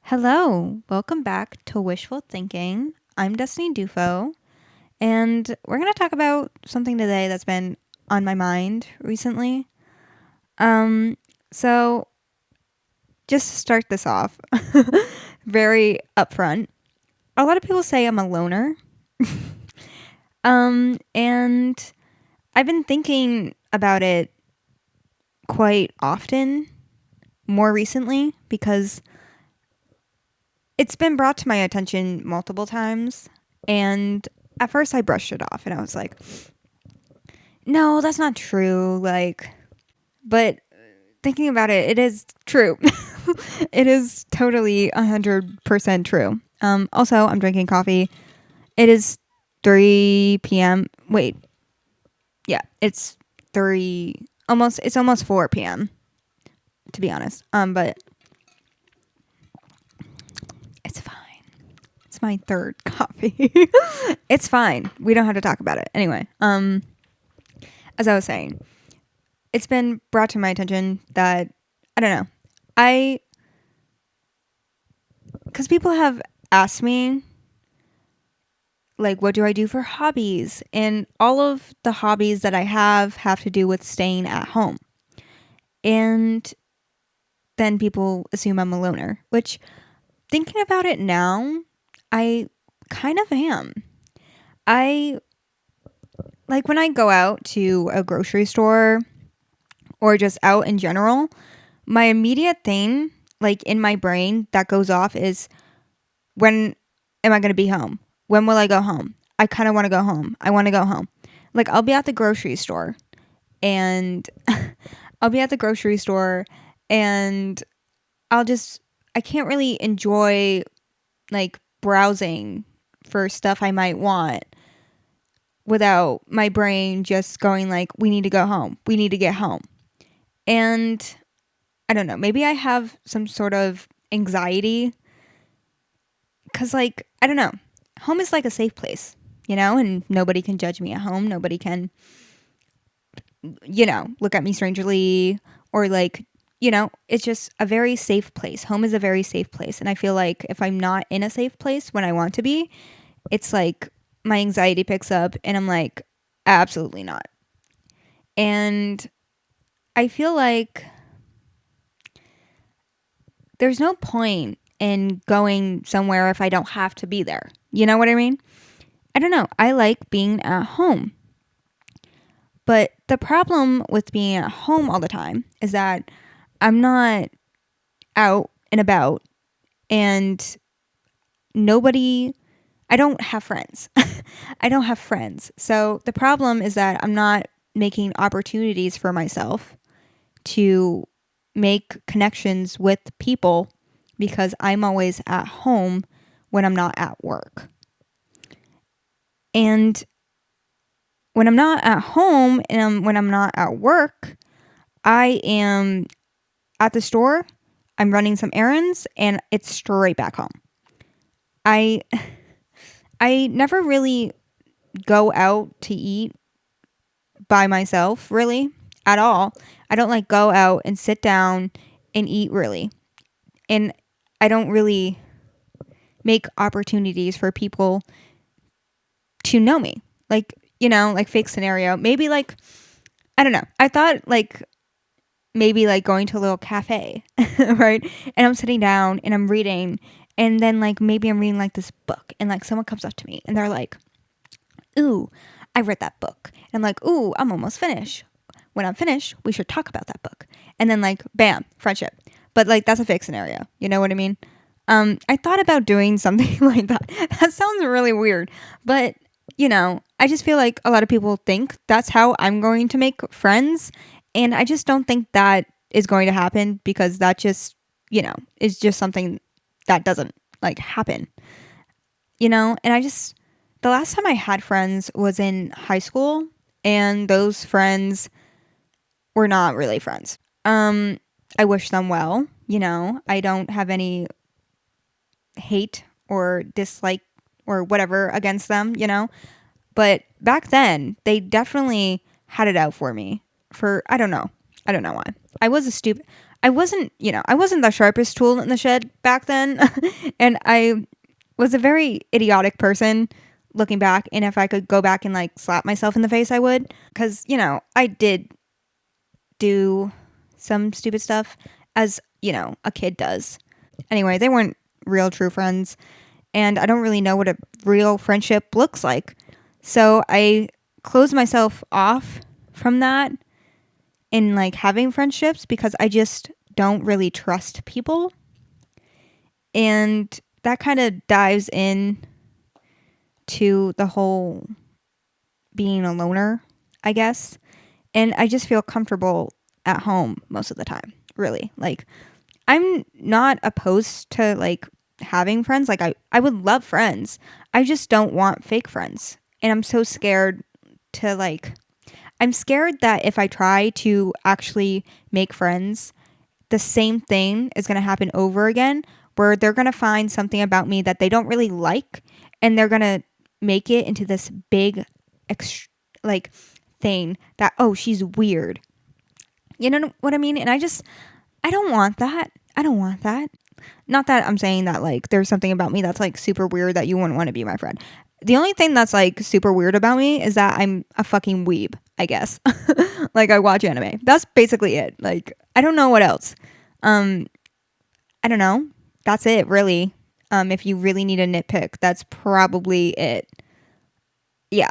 Hello, welcome back to Wishful Thinking. I'm Destiny Dufo, and we're going to talk about something today that's been on my mind recently. So just to start this off, very upfront, a lot of people say I'm a loner. And I've been thinking about it quite often more recently because it's been brought to my attention multiple times, and at first I brushed it off and I was like, no, that's not true. But thinking about it, it is true. It is totally 100% true. Also, I'm drinking coffee. It is 3 p.m. Wait, yeah, it's it's almost 4 p.m. to be honest. But it's fine. It's my third coffee. It's fine. We don't have to talk about it. Anyway, as I was saying, it's been brought to my attention that, I don't know, because people have asked me, like, what do I do for hobbies? And all of the hobbies that I have to do with staying at home. And then people assume I'm a loner, which, thinking about it now, I kind of am. Like when I go out to a grocery store or just out in general, my immediate thing, like in my brain that goes off is, when am I going to be home? When will I go home? I kind of want to go home. I want to go home. Like I'll be at the grocery store and and I can't really enjoy like browsing for stuff I might want without my brain just going like, we need to go home. We need to get home. And I don't know, maybe I have some sort of anxiety because, like, I don't know, home is like a safe place, and nobody can judge me at home. Nobody can, look at me strangely or like, it's just a very safe place. Home is a very safe place. And I feel like if I'm not in a safe place when I want to be, it's like my anxiety picks up and I'm like, absolutely not. And I feel like there's no point in going somewhere if I don't have to be there. You know what I mean? I don't know. I like being at home. But the problem with being at home all the time is that I'm not out and about, and I don't have friends. I don't have friends. So the problem is that I'm not making opportunities for myself to make connections with people because I'm always at home when I'm not at work. And when I'm not at home and when I'm not at work, I am at the store, I'm running some errands, and it's straight back home. I never really go out to eat by myself, really, at all. I don't like go out and sit down and eat, really. And I don't really make opportunities for people to know me. Like, like fake scenario. Maybe like, I don't know. I thought like maybe like going to a little cafe, right? And I'm sitting down and I'm reading, and then like maybe I'm reading like this book, and like someone comes up to me and they're like, ooh, I read that book. And I'm like, ooh, I'm almost finished. When I'm finished, we should talk about that book. And then like, bam, friendship. But like, that's a fake scenario. You know what I mean? I thought about doing something like that. That sounds really weird, but I just feel like a lot of people think that's how I'm going to make friends. And I just don't think that is going to happen, because that just, is just something that doesn't like happen, and the last time I had friends was in high school, and those friends were not really friends. I wish them well, I don't have any hate or dislike or whatever against them, but back then they definitely had it out for me for, I don't know why. I wasn't, I wasn't the sharpest tool in the shed back then. And I was a very idiotic person looking back. And if I could go back and like slap myself in the face, I would. Because, I did do some stupid stuff as, a kid does. Anyway, they weren't real true friends. And I don't really know what a real friendship looks like. So I closed myself off from that in like having friendships because I just don't really trust people. And that kind of dives in to the whole being a loner, I guess. And I just feel comfortable at home most of the time, really. Like, I'm not opposed to like having friends. Like, I would love friends. I just don't want fake friends. And I'm so scared to like, I'm scared that if I try to actually make friends, the same thing is going to happen over again, where they're going to find something about me that they don't really like, and they're going to make it into this big like thing that, oh, she's weird. You know what I mean? And I don't want that. I don't want that. Not that I'm saying that like there's something about me that's like super weird that you wouldn't want to be my friend. The only thing that's like super weird about me is that I'm a fucking weeb, I guess. Like I watch anime. That's basically it. Like I don't know what else. Um I don't know. That's it really. If you really need a nitpick, that's probably it. Yeah.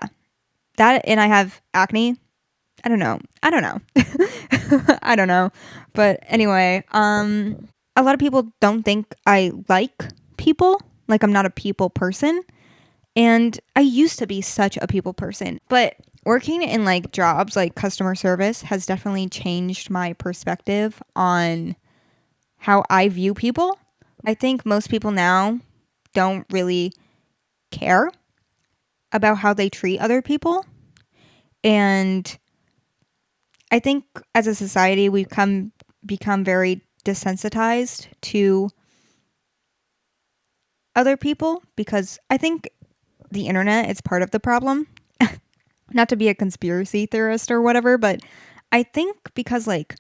That, and I have acne. I don't know. I don't know. I don't know. But anyway, a lot of people don't think I like people. Like I'm not a people person. And I used to be such a people person. But working in like jobs like customer service has definitely changed my perspective on how I view people. I think most people now don't really care about how they treat other people. And I think as a society, we've become very desensitized to other people because I think the internet is part of the problem. Not to be a conspiracy theorist or whatever, but I think because like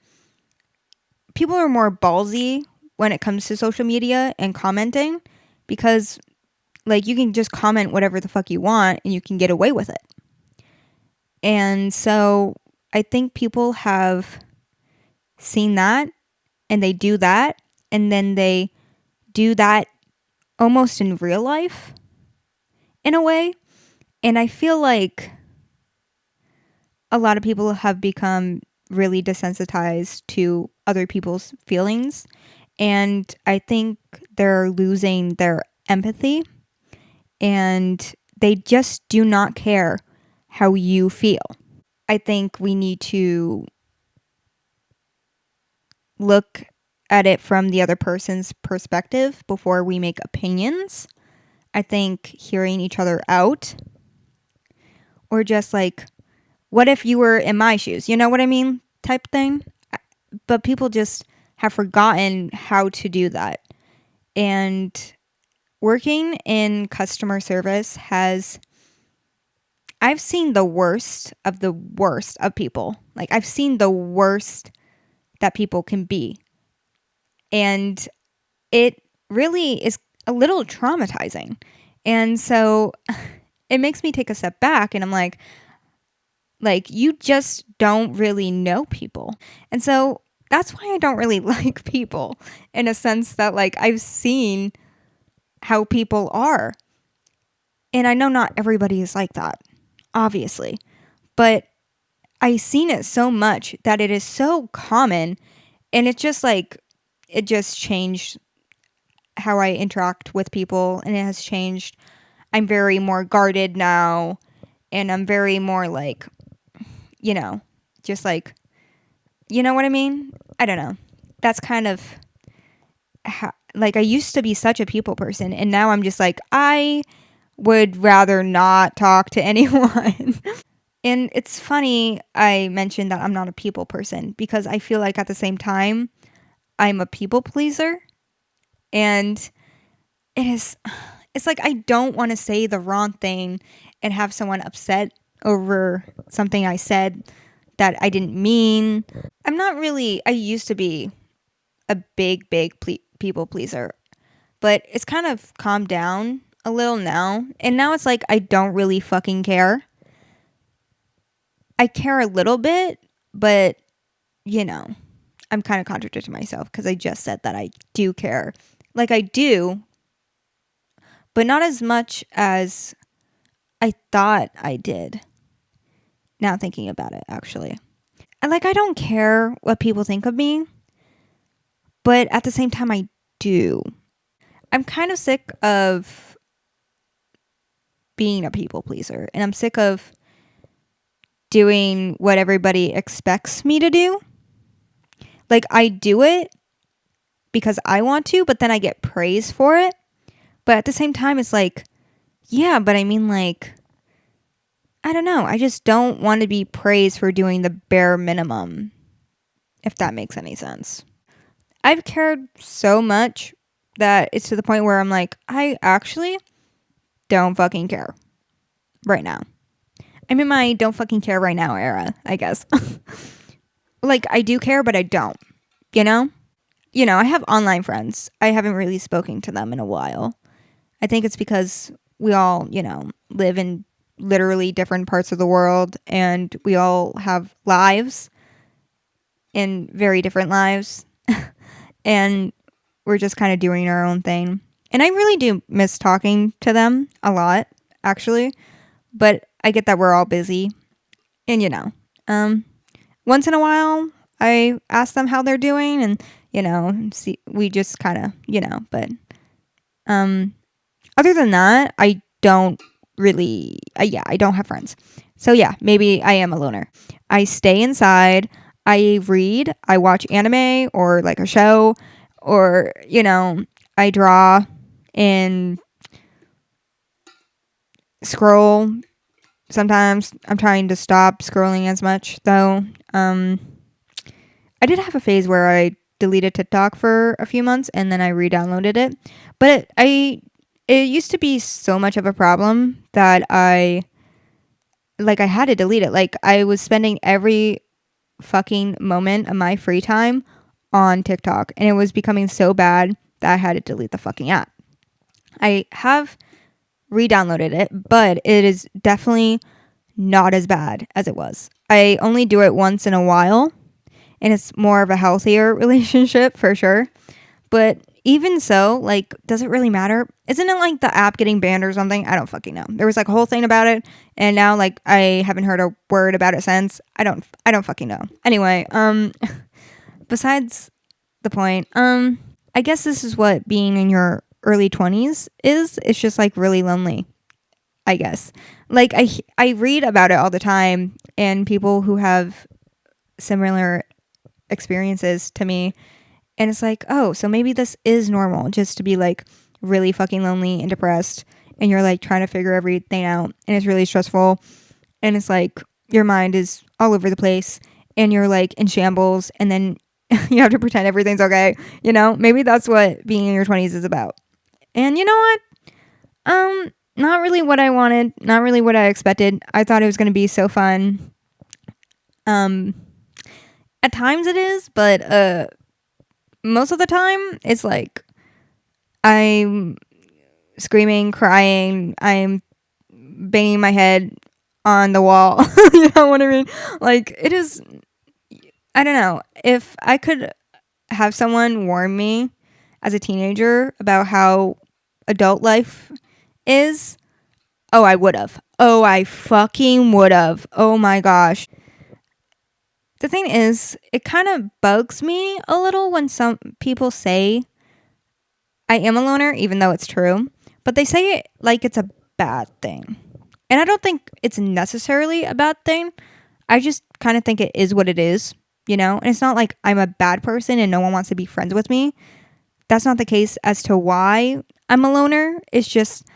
people are more ballsy when it comes to social media and commenting because like you can just comment whatever the fuck you want and you can get away with it. And so I think people have seen that and they do that and then they do that almost in real life in a way. And I feel like a lot of people have become really desensitized to other people's feelings. And I think they're losing their empathy and they just do not care how you feel. I think we need to look at it from the other person's perspective before we make opinions. I think hearing each other out, or just like, what if you were in my shoes? You know what I mean? Type thing. But people just have forgotten how to do that. And working in customer service I've seen the worst of people. Like, I've seen the worst that people can be. And it really is a little traumatizing. And so it makes me take a step back and I'm like, you just don't really know people. And so that's why I don't really like people in a sense that like I've seen how people are. And I know not everybody is like that, obviously. But I've seen it so much that it is so common and it's just like it just changed how I interact with people and it has changed. I'm very more guarded now and I'm very more like, just like, you know what I mean? I don't know. That's kind of like I used to be such a people person and now I'm just like, I would rather not talk to anyone. And it's funny I mentioned that I'm not a people person because I feel like at the same time, I'm a people pleaser. And it's like I don't want to say the wrong thing and have someone upset over something I said that I didn't mean. I used to be a big people pleaser, but it's kind of calmed down a little now. And now it's like I don't really fucking care. I care a little bit, but you know, I'm kind of contradicting myself because I just said that I do care. Like I do, but not as much as I thought I did. Now thinking about it, actually. And like I don't care what people think of me, but at the same time I do. I'm kind of sick of being a people pleaser, and I'm sick of doing what everybody expects me to do. Like I do it because I want to, but then I get praise for it. But at the same time it's like, yeah, but I mean like I don't know. I just don't want to be praised for doing the bare minimum, if that makes any sense. I've cared so much that it's to the point where I'm like, I actually don't fucking care right now. I'm in my don't fucking care right now era, I guess. Like, I do care, but I don't, you know? You know, I have online friends. I haven't really spoken to them in a while. I think it's because we all, you know, live in literally different parts of the world and we all have lives and very different lives. And we're just kind of doing our own thing. And I really do miss talking to them a lot, actually. But I get that we're all busy. And, you know, once in a while, I ask them how they're doing and, you know, see, we just kind of, you know, but other than that, I don't really, yeah, I don't have friends. So yeah, maybe I am a loner. I stay inside. I read. I watch anime or like a show or, you know, I draw and scroll. Sometimes I'm trying to stop scrolling as much though. I did have a phase where I deleted TikTok for a few months and then I re-downloaded it. But it used to be so much of a problem that I had to delete it. Like I was spending every fucking moment of my free time on TikTok and it was becoming so bad that I had to delete the fucking app. I have re-downloaded it, but it is definitely not as bad as it was. I only do it once in a while and it's more of a healthier relationship for sure. But even so, like, does it really matter? Isn't it like the app getting banned or something? I don't fucking know. There was like a whole thing about it, and now like I haven't heard a word about it since. I don't fucking know. Anyway, besides the point, I guess this is what being in your early 20s is. It's just like really lonely, I guess. Like I read about it all the time, and people who have similar experiences to me. And it's like, oh, so maybe this is normal just to be like really fucking lonely and depressed. And you're like trying to figure everything out. And it's really stressful. And it's like your mind is all over the place. And you're like in shambles. And then you have to pretend everything's okay. You know, maybe that's what being in your 20s is about. And you know what? Not really what I wanted. Not really what I expected. I thought it was going to be so fun. At times it is, but most of the time it's like I'm screaming, crying, I'm banging my head on the wall. You know what I mean? Like it is, I don't know. If I could have someone warn me as a teenager about how adult life is, oh, I would have. Oh, I fucking would have. Oh my gosh. The thing is, it kind of bugs me a little when some people say I am a loner, even though it's true, but they say it like it's a bad thing. And I don't think it's necessarily a bad thing. I just kind of think it is what it is, you know? And it's not like I'm a bad person and no one wants to be friends with me. That's not the case as to why I'm a loner. It's just,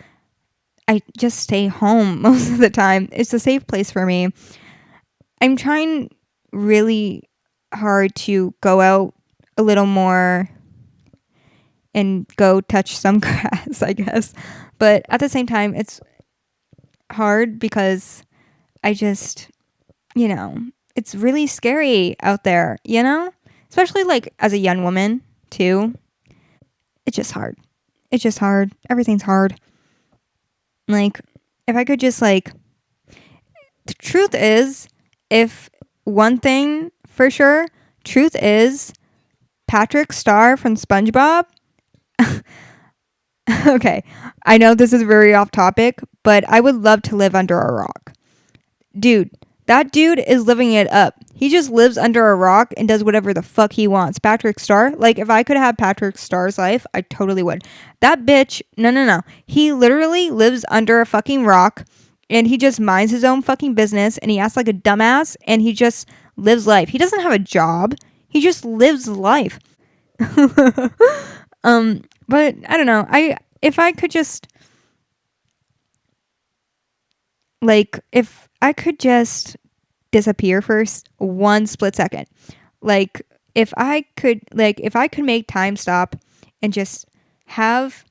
I just stay home most of the time. It's a safe place for me. I'm trying really hard to go out a little more and go touch some grass, I guess. But at the same time, it's hard because I just, you know, it's really scary out there, you know? Especially like as a young woman too. It's just hard. It's just hard. Everything's hard. Like, if I could just, like, the truth is, if one thing for sure, truth is, Patrick Star from SpongeBob. Okay, I know this is very off topic, but I would love to live under a rock. Dude, that dude is living it up. He just lives under a rock and does whatever the fuck he wants. Patrick Star, like, if I could have Patrick Star's life, I totally would. That bitch, no. He literally lives under a fucking rock and he just minds his own fucking business and he acts like a dumbass and he just lives life. He doesn't have a job. He just lives life. But I don't know. If I could just, like, if I could just disappear for one split second, like, if I could make time stop and just have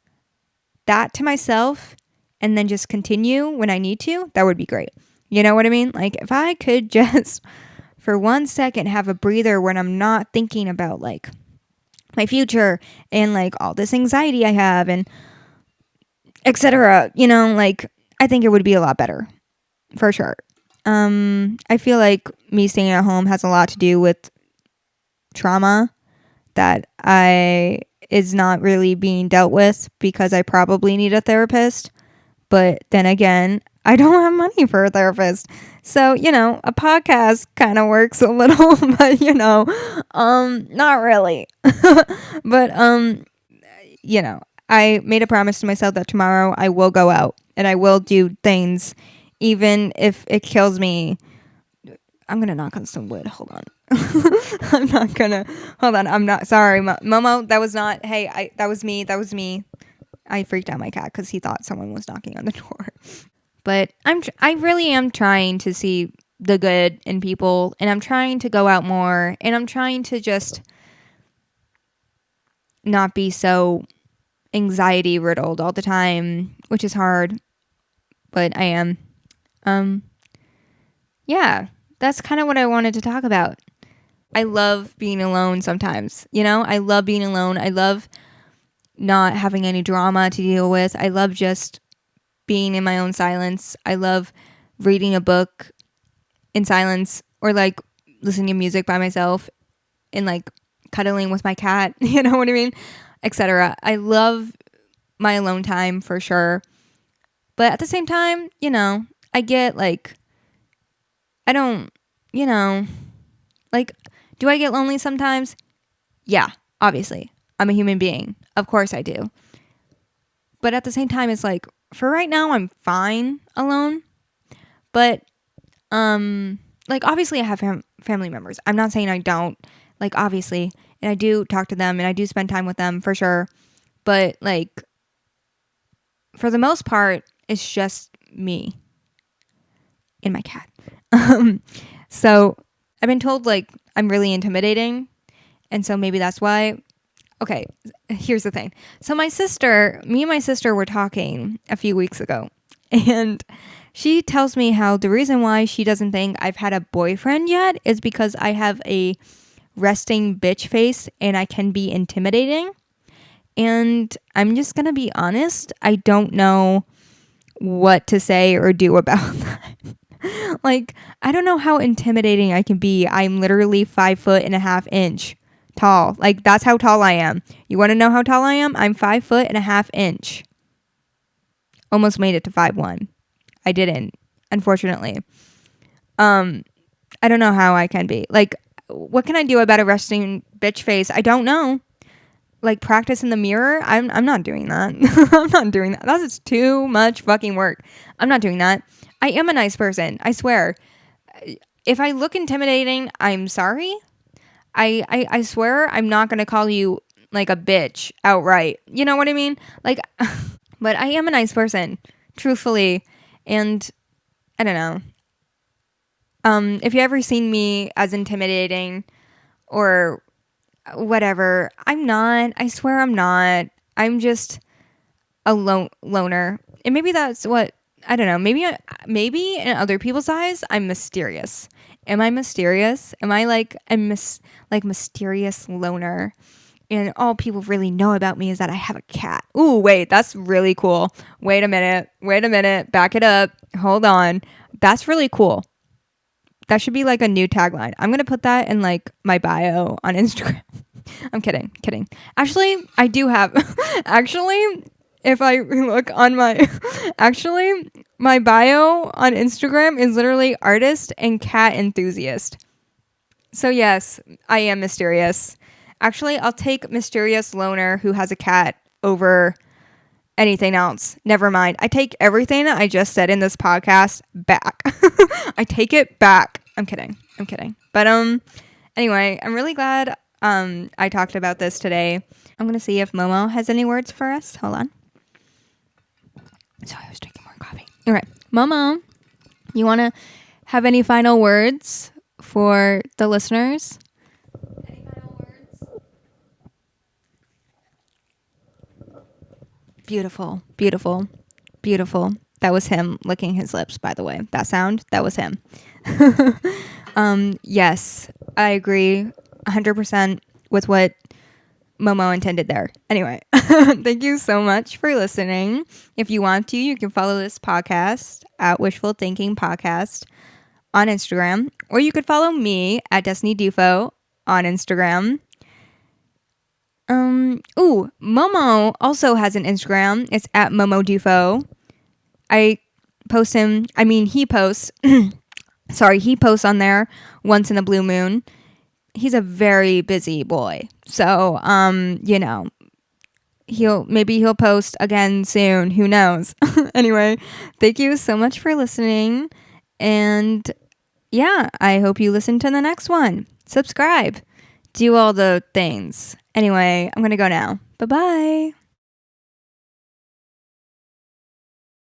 that to myself and then just continue when I need to, that would be great. You know what I mean? Like, if I could just for 1 second have a breather when I'm not thinking about, like, my future and, like, all this anxiety I have and etc. You know, like, I think it would be a lot better for sure. I feel like me staying at home has a lot to do with trauma that is not really being dealt with because I probably need a therapist. But then again, I don't have money for a therapist. So, you know, a podcast kind of works a little, but, you know, not really. But, you know, I made a promise to myself that tomorrow I will go out and I will do things, even if it kills me. I'm going to knock on some wood. Hold on. I'm not sorry. Momo, that was not, hey, that was me. I freaked out my cat because he thought someone was knocking on the door. But I really am trying to see the good in people, and I'm trying to go out more, and I'm trying to just not be so anxiety riddled all the time, which is hard, but I am. Yeah, that's kind of what I wanted to talk about. I love being alone sometimes, you know? I love being alone. I love not having any drama to deal with. I love just being in my own silence. I love reading a book in silence or, like, listening to music by myself and, like, cuddling with my cat, you know what I mean? Etc. I love my alone time for sure. But at the same time, you know, I get, like, I don't, you know, like, do I get lonely sometimes? Yeah, obviously. I'm a human being. Of course I do. But at the same time, it's like, for right now, I'm fine alone. But, like, obviously I have family members. I'm not saying I don't. Like, obviously. And I do talk to them and I do spend time with them for sure. But, like, for the most part, it's just me and my cat. So I've been told, like, I'm really intimidating. And so maybe that's why. Okay, here's the thing. So me and my sister were talking a few weeks ago. And she tells me how the reason why she doesn't think I've had a boyfriend yet is because I have a resting bitch face and I can be intimidating. And I'm just going to be honest. I don't know what to say or do about that. Like, I don't know how intimidating I can be. I'm literally 5'1.5" tall. Like, that's how tall I am. You want to know how tall I am? I'm 5'1.5". Almost made it to 5'1". I didn't, unfortunately. I don't know how I can be. Like, what can I do about a resting bitch face? I don't know. Like, practice in the mirror? I'm not doing that. I'm not doing that. That's too much fucking work. I'm not doing that. I am a nice person. I swear. If I look intimidating, I'm sorry. I swear I'm not going to call you, like, a bitch outright. You know what I mean? Like, but I am a nice person, truthfully. And I don't know. If you ever seen me as intimidating or whatever, I'm not. I swear I'm not. I'm just a loner. And maybe that's what, I don't know. Maybe in other people's eyes, I'm mysterious. Am I mysterious? Am I like a mysterious loner? And all people really know about me is that I have a cat. Ooh, wait, that's really cool. Wait a minute. Back it up. Hold on. That's really cool. That should be like a new tagline. I'm going to put that in like my bio on Instagram. I'm kidding. Actually, I do have, actually, if I look on my, actually, my bio on Instagram is literally artist and cat enthusiast. So yes, I am mysterious. Actually, I'll take mysterious loner who has a cat over anything else. Never mind. I take everything I just said in this podcast back. I take it back. I'm kidding. But anyway, I'm really glad I talked about this today. I'm gonna see if Momo has any words for us. Hold on. Sorry, I was drinking more coffee. All right, Momo, you wanna have any final words for the listeners? Any final words? Beautiful. That was him licking his lips, by the way. That sound, that was him. Yes, I agree 100% with what Momo intended there. Anyway, thank you so much for listening. If you want to, you can follow this podcast at Wishful Thinking Podcast on Instagram, or you could follow me at Destiny Dufo on Instagram. Momo also has an Instagram. It's at Momo Dufo. He posts he posts on there once in a blue moon. He's a very busy boy. So, he'll post again soon. Who knows? Anyway, thank you so much for listening. And yeah, I hope you listen to the next one. Subscribe. Do all the things. Anyway, I'm going to go now. Bye-bye.